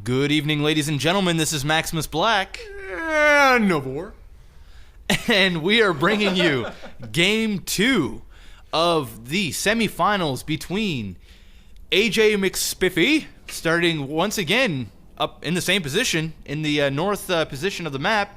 Good evening, ladies and gentlemen. This is Maximus Black. And Novor. And we are bringing you Game 2 of the semifinals between AJMcSpiffy, starting once again up in the same position, in the north position of the map,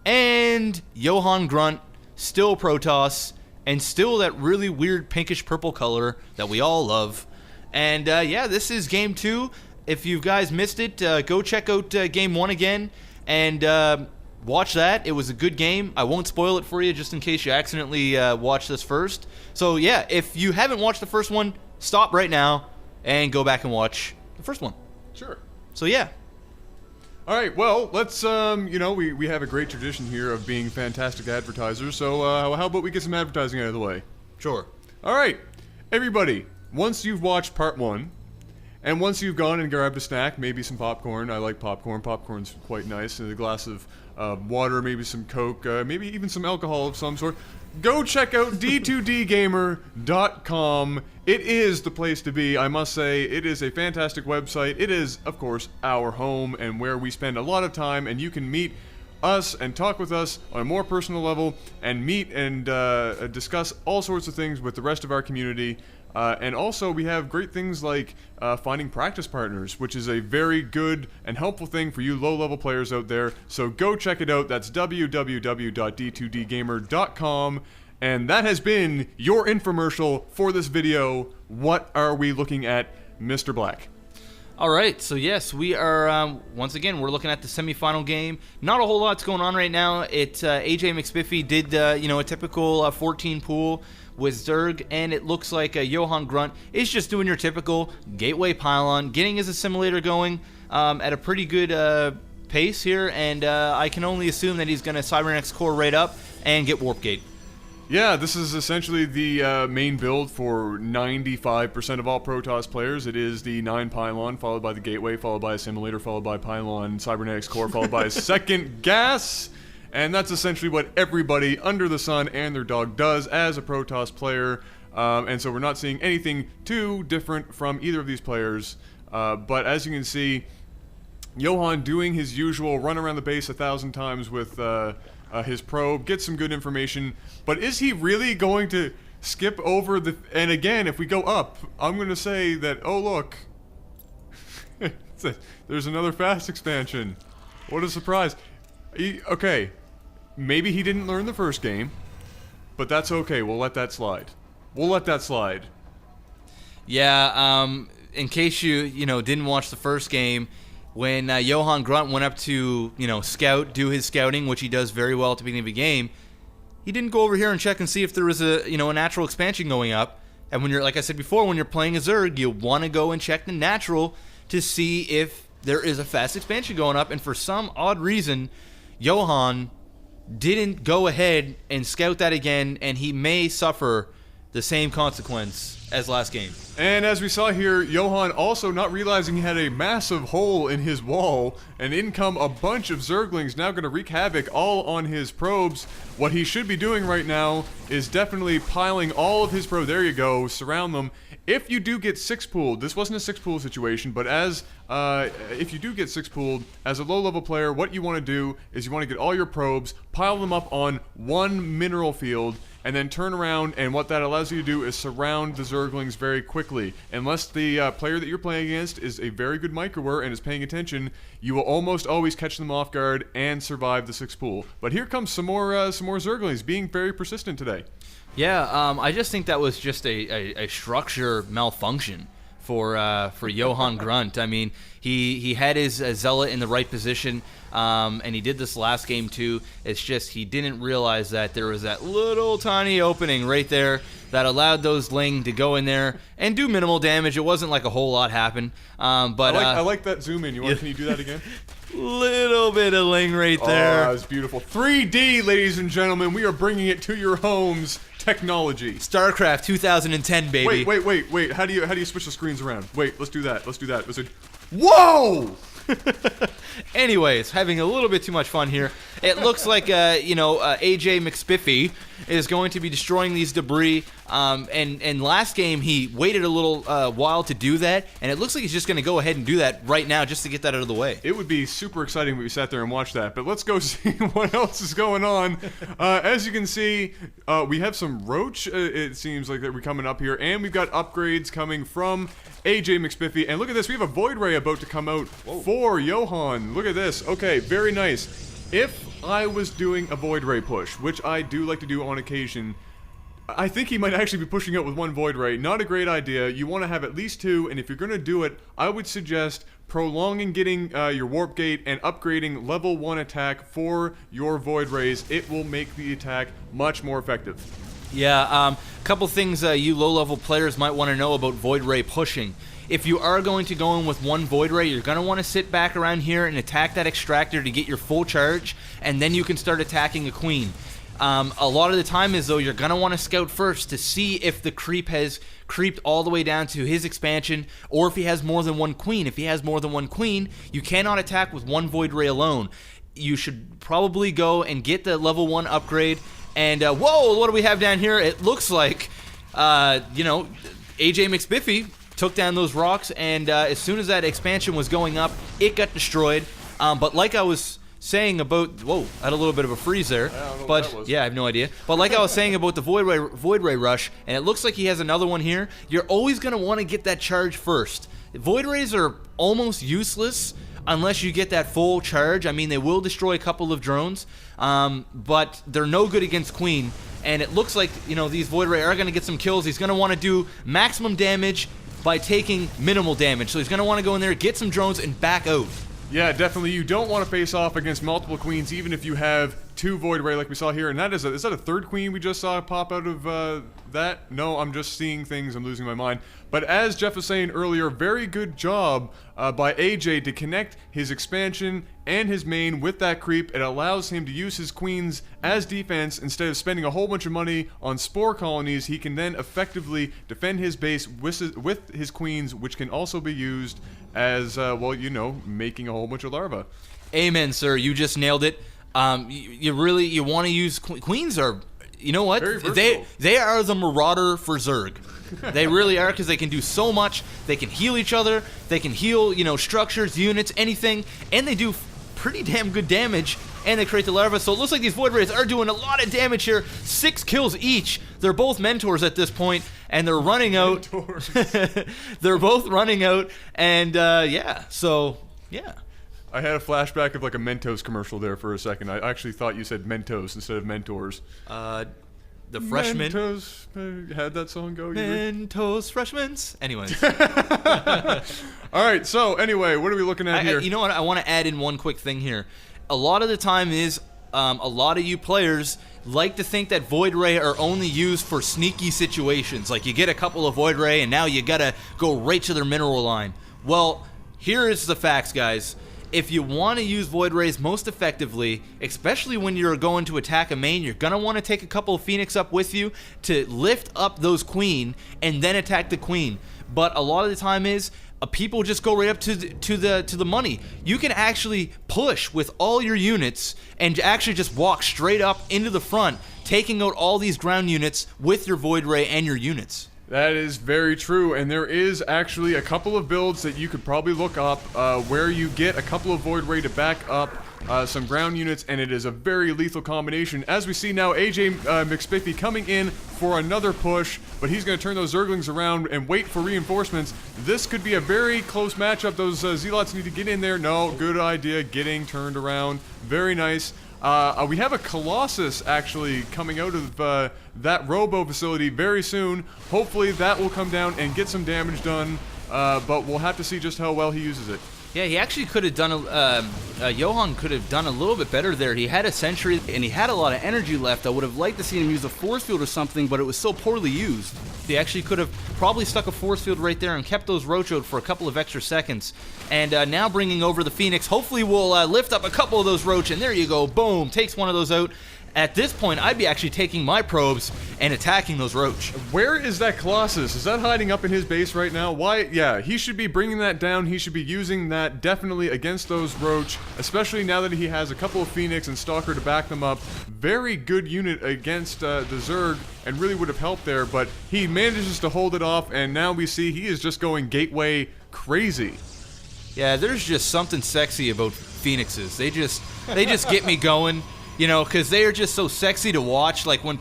and Johanngrunt, still Protoss, and still that really weird pinkish-purple color that we all love. And yeah, this is Game 2. If you guys missed it, go check out Game 1 again, and watch that. It was a good game. I won't spoil it for you just in case you accidentally watch this first. So yeah, if you haven't watched the first one, stop right now and go back and watch the first one. Sure. So yeah. All right, well, let's, we have a great tradition here of being fantastic advertisers, so how about we get some advertising out of the way? Sure. All right, everybody, once you've watched part 1, and once you've gone and grabbed a snack, maybe some popcorn. I like popcorn. Popcorn's quite nice. And a glass of water, maybe some Coke, maybe even some alcohol of some sort. Go check out d2dgamer.com. It is the place to be, I must say. It is a fantastic website. It is, of course, our home and where we spend a lot of time. And you can meet us and talk with us on a more personal level and meet and discuss all sorts of things with the rest of our community. And also, we have great things like finding practice partners, which is a very good and helpful thing for you low-level players out there. So go check it out. That's www.d2dgamer.com. And that has been your infomercial for this video. What are we looking at, Mr. Black? All right, so yes, we are, once again, we're looking at the semifinal game. Not a whole lot's going on right now. AJMcSpiffy did, a typical 14 pool with Zerg, and it looks like Johanngrunt is just doing your typical gateway pylon, getting his assimilator going at a pretty good pace here, and I can only assume that he's going to Cybernetics core right up and get Warp Gate. Yeah, this is essentially the main build for 95% of all Protoss players. It is the 9 pylon, followed by the gateway, followed by assimilator, followed by pylon, cybernetics core, followed by a second gas. And that's essentially what everybody under the sun and their dog does as a Protoss player. And so we're not seeing anything too different from either of these players. But as you can see, Johann doing his usual run around the base 1,000 times with his probe, get some good information. But is he really going to skip over the... And again, if we go up, I'm going to say that, oh look, there's another fast expansion. What a surprise. Okay, maybe he didn't learn the first game, but that's okay. We'll let that slide. We'll let that slide. Yeah, in case you didn't watch the first game, when Johanngrunt went up to, scout, do his scouting, which he does very well at the beginning of a game, he didn't go over here and check and see if there was a natural expansion going up. And when you're, like I said before, when you're playing a Zerg, you want to go and check the natural to see if there is a fast expansion going up. And for some odd reason, Johann didn't go ahead and scout that again, and he may suffer the same consequence as last game. And as we saw here, Johann also not realizing he had a massive hole in his wall, and in come a bunch of Zerglings now going to wreak havoc all on his probes. What he should be doing right now is definitely piling all of his probes. There you go, surround them. If you do get 6 pooled, this wasn't a 6 pool situation, but as if you do get 6 pooled, as a low-level player, what you want to do is you want to get all your probes, pile them up on one mineral field, and then turn around, and what that allows you to do is surround the Zerglings very quickly. Unless the player that you're playing against is a very good micrower and is paying attention, you will almost always catch them off guard and survive the 6 pool. But here comes some more Zerglings being very persistent today. Yeah, I just think that was just a structure malfunction for Johanngrunt. I mean, he had his Zealot in the right position, and he did this last game too. It's just he didn't realize that there was that little tiny opening right there that allowed those Ling to go in there and do minimal damage. It wasn't like a whole lot happened. But I like that zoom in. Can you do that again? Little bit of Ling right there. Oh, that's beautiful. 3D, ladies and gentlemen. We are bringing it to your homes. Technology. Starcraft 2010, baby. Wait. How do you switch the screens around? Wait, let's do that. Whoa! Anyways, having a little bit too much fun here. It looks like, AJMcSpiffy is going to be destroying these debris. And last game, he waited a little while to do that. And it looks like he's just going to go ahead and do that right now just to get that out of the way. It would be super exciting if we sat there and watched that. But let's go see what else is going on. As you can see, we have some roach, it seems like that we're coming up here. And we've got upgrades coming from AJMcSpiffy. And look at this, we have a Void Ray about to come out for Johan. Look at this. Okay, very nice. If I was doing a Void Ray push, which I do like to do on occasion, I think he might actually be pushing out with one Void Ray. Not a great idea. You want to have at least two, and if you're going to do it, I would suggest prolonging getting your Warp Gate and upgrading level 1 attack for your Void Rays. It will make the attack much more effective. Yeah, couple things you low-level players might want to know about Void Ray pushing. If you are going to go in with one Void Ray, you're going to want to sit back around here and attack that extractor to get your full charge, and then you can start attacking a queen. A lot of the time is, though, you're going to want to scout first to see if the creep has creeped all the way down to his expansion, or if he has more than one queen. If he has more than one queen, you cannot attack with one Void Ray alone. You should probably go and get the level 1 upgrade. And, whoa, what do we have down here? It looks like, AJMcSpiffy took down those rocks, and as soon as that expansion was going up, it got destroyed. But like I was saying about, whoa, I had a little bit of a freeze there. I don't know but what that was. yeah, I have no idea. But like I was saying about the Void Ray rush, and it looks like he has another one here. You're always going to want to get that charge first. Void Rays are almost useless unless you get that full charge. I mean, they will destroy a couple of drones, but they're no good against Queen. And it looks like, these Void Ray are going to get some kills. He's going to want to do maximum damage by taking minimal damage. So he's going to want to go in there, get some drones, and back out. Yeah, definitely. You don't want to face off against multiple queens, even if you have two Void Ray like we saw here. And that is that a third queen we just saw pop out of that? No, I'm just seeing things. I'm losing my mind. But as Jeff was saying earlier, very good job by AJ to connect his expansion and his main with that creep. It allows him to use his queens as defense. Instead of spending a whole bunch of money on spore colonies, he can then effectively defend his base with his queens, which can also be used as, making a whole bunch of larvae. Amen, sir. You just nailed it. You want to use queens are, you know what? They are the marauder for Zerg. They really are, because they can do so much. They can heal each other. They can heal, structures, units, anything, and they do pretty damn good damage. And they create the larvae. So it looks like these Void Rays are doing a lot of damage here. 6 kills each. They're both mentors at this point, and they're running out. They're both running out, and so yeah. I had a flashback of like a Mentos commercial there for a second. I actually thought you said Mentos instead of Mentors. The freshmen. Mentos had that song go. Mentos freshmen. Anyways. All right. So anyway, what are we looking at here? You know what? I want to add in one quick thing here. A lot of the time is a lot of you players like to think that Void Ray are only used for sneaky situations. Like you get a couple of Void Ray and now you gotta go right to their mineral line. Well, here is the facts, guys. If you want to use Void Rays most effectively, especially when you're going to attack a main, you're going to want to take a couple of Phoenix up with you to lift up those queen and then attack the queen. But a lot of the time is people just go right up to the money. You can actually push with all your units and actually just walk straight up into the front, taking out all these ground units with your Void Ray and your units. That is very true, and there is actually a couple of builds that you could probably look up where you get a couple of Void Ray to back up some ground units, and it is a very lethal combination. As we see now, AJMcSpiffy coming in for another push, but he's going to turn those Zerglings around and wait for reinforcements. This could be a very close matchup. Those Zealots need to get in there. No, good idea, getting turned around. Very nice. We have a Colossus actually coming out of that Robo facility very soon. Hopefully that will come down and get some damage done, but we'll have to see just how well he uses it. Yeah, he actually could have done Johan could have done a little bit better there. He had a sentry and he had a lot of energy left. I would have liked to see him use a force field or something, but it was so poorly used. He actually could have probably stuck a force field right there and kept those roach out for a couple of extra seconds. And now bringing over the Phoenix, hopefully we'll lift up a couple of those roach, and there you go, boom, takes one of those out. at this point, I'd be actually taking my probes and attacking those roach. Where is that Colossus? Is that hiding up in his base right now? Why? Yeah, he should be bringing that down. He should be using that definitely against those roach, especially now that he has a couple of Phoenix and Stalker to back them up. Very good unit against the Zerg, and really would have helped there, but he manages to hold it off, and now we see he is just going gateway crazy. Yeah, there's just something sexy about Phoenixes. They just get me going. You know, because they are just so sexy to watch. Like when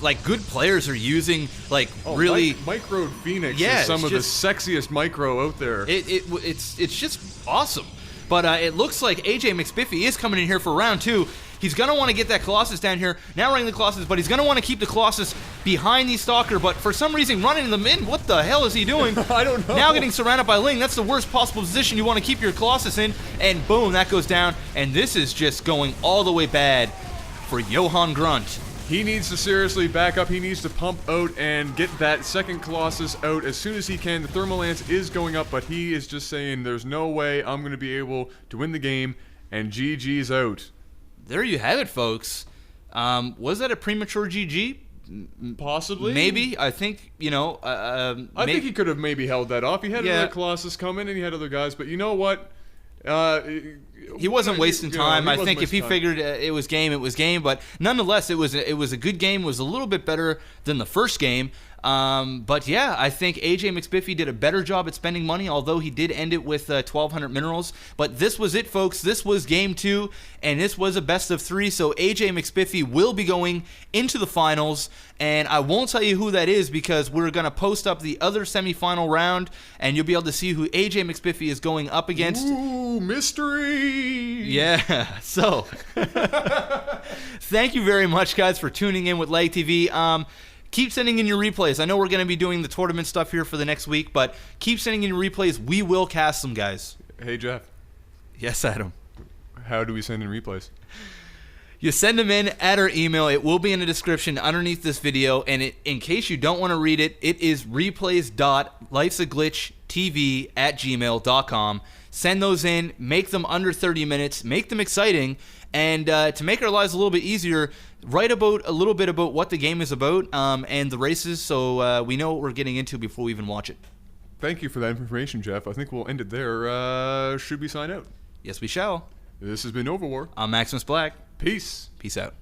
like good players are using like really micro Phoenix. Yeah, is some of the sexiest micro out there. It's just awesome. But it looks like AJMcSpiffy is coming in here for round 2. He's going to want to get that Colossus down here. Now running the Colossus, but he's going to want to keep the Colossus behind the Stalker. But for some reason, running them in. What the hell is he doing? I don't know. Now getting surrounded by Ling. That's the worst possible position you want to keep your Colossus in. And boom, that goes down. And this is just going all the way bad for Johanngrunt. He needs to seriously back up. He needs to pump out and get that second Colossus out as soon as he can. The Thermal Lance is going up, but he is just saying, there's no way I'm going to be able to win the game. And GG's out. There you have it, folks. Was that a premature GG? Possibly. Maybe. I think, you know... I think he could have maybe held that off. He had another Colossus coming, and he had other guys. But you know what? He wasn't wasting time. I think if he figured it was game, it was game. But nonetheless, it was a good game. It was a little bit better than the first game. But yeah, I think AJMcSpiffy did a better job at spending money, although he did end it with 1,200 minerals. But this was it, folks. This was game 2, and this was a best of 3. So AJMcSpiffy will be going into the finals, and I won't tell you who that is because we're going to post up the other semifinal round, and you'll be able to see who AJMcSpiffy is going up against. Ooh, mystery! Yeah, so thank you very much, guys, for tuning in with LAGTV. Keep sending in your replays. I know we're going to be doing the tournament stuff here for the next week, but keep sending in your replays. We will cast them, guys. Hey, Jeff. Yes, Adam. How do we send in replays? You send them in at our email. It will be in the description underneath this video, and in case you don't want to read it, it is Replays.LifesAGlitchTV@gmail.com. Send those in. Make them under 30 minutes. Make them exciting. And to make our lives a little bit easier, write about a little bit about what the game is about and the races, so we know what we're getting into before we even watch it. Thank you for that information, Jeff. I think we'll end it there. Should we sign out? Yes, we shall. This has been Overwar. I'm Maximus Black. Peace. Peace out.